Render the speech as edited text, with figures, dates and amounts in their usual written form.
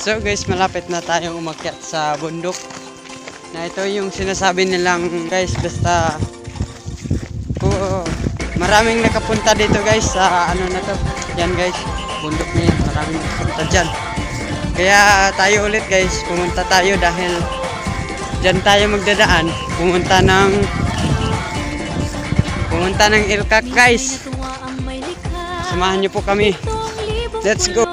So guys, malapit na tayong umakyat sa bundok. Na ito yung sinasabi nilang guys, basta maraming nakapunta dito guys sa ano na to. Yan guys, bundok niya, maraming nakapunta dyan. Kaya tayo ulit guys, pumunta tayo dahil dyan tayo magdadaan. Pumunta ng Ilkak guys. Samahan niyo po kami. Let's go.